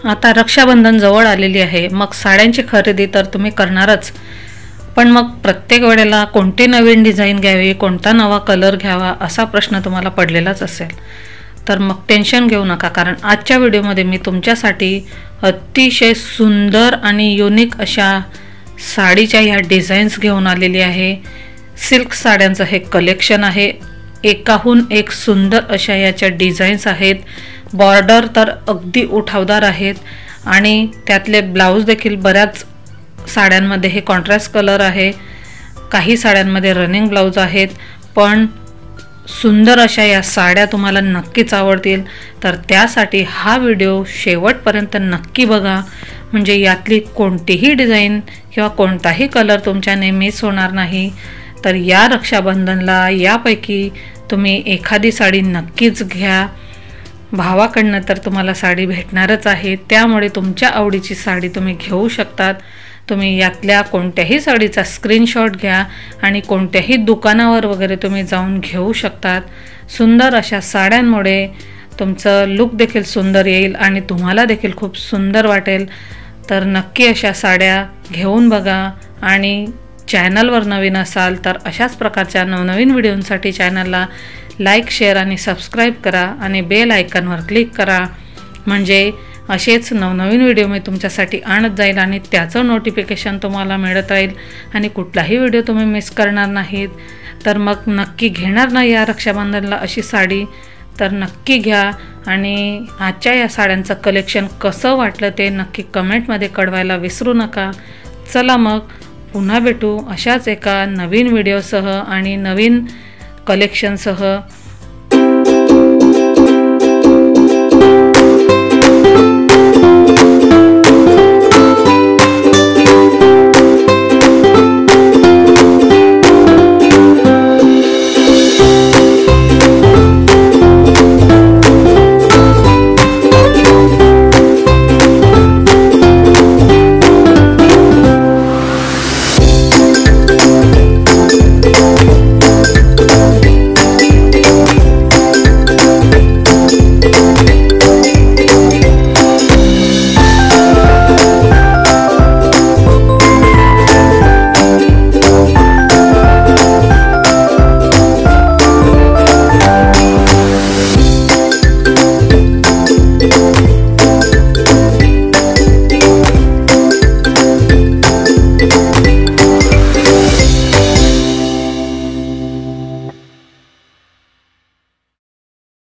आता रक्षाबंधन जवळ आलेली आहे, मग साड्यांची खरेदी तर तुम्ही करणारच, पण मग प्रत्येक वेळेला कोणती नवीन डिझाईन घ्यावी, कोणता नवा कलर घ्यावा असा प्रश्न तुम्हाला पडलेलाच असेल. तर मग टेन्शन घेऊ नका, कारण आजच्या व्हिडिओमध्ये मी तुमच्यासाठी अतिशय सुंदर आणि युनिक अशा साडीच्या ह्या डिझाईन्स घेऊन आलेली आहे. सिल्क साड्यांचं हे कलेक्शन आहे. एकाहून एक सुंदर अशा याच्या डिझाईन्स आहेत. बॉर्डर तर अगदी उठावदार आहेत आणि त्यातले ब्लाऊज देखील बऱ्याच साड्यांमध्ये हे कॉन्ट्रास्ट कलर आहे. काही साड्यांमध्ये रनिंग ब्लाऊज आहेत. पण सुंदर अशा या साड्या तुम्हाला नक्कीच आवडतील. तर त्यासाठी हा व्हिडिओ शेवटपर्यंत नक्की बघा, म्हणजे यातली कोणतीही डिझाईन किंवा कोणताही कलर तुमच्याने मिस होणार नाही. तर या रक्षाबंधनला यापैकी तुम्ही एखादी साडी नक्कीच घ्या. भावाकडनं तर तुम्हाला साडी भेटणारच आहे, त्यामुळे तुमच्या आवडीची साडी तुम्ही घेऊ शकतात. तुम्ही यातल्या कोणत्याही साडीचा स्क्रीनशॉट घ्या आणि कोणत्याही दुकानावर वगैरे तुम्ही जाऊन घेऊ शकतात. सुंदर अशा साड्यांमुळे तुमचं लुक देखील सुंदर येईल आणि तुम्हाला देखील खूप सुंदर वाटेल. तर नक्की अशा साड्या घेऊन बघा आणि चॅनलवर नवीन असाल तर अशाच प्रकारच्या नवनवीन व्हिडिओंसाठी चॅनलला लाईक, शेअर आणि सबस्क्राईब करा आणि बेल आयकॉनवर क्लिक करा, म्हणजे असेच नवनवीन व्हिडिओ मी तुमच्यासाठी आणत जाईल आणि त्याचं नोटिफिकेशन तुम्हाला मिळत राहील आणि कुठलाही व्हिडिओ तुम्ही मिस करणार नाहीत. तर मग नक्की घेणार ना या रक्षाबंधनला अशी साडी, तर नक्की घ्या. आणि आजच्या या साड्यांचं कलेक्शन कसं वाटलं ते नक्की कमेंटमध्ये कळवायला विसरू नका. चला मग पुन्हा भेटू अशाच एका नवीन व्हिडिओसह आणि नवीन कलेक्शनसह.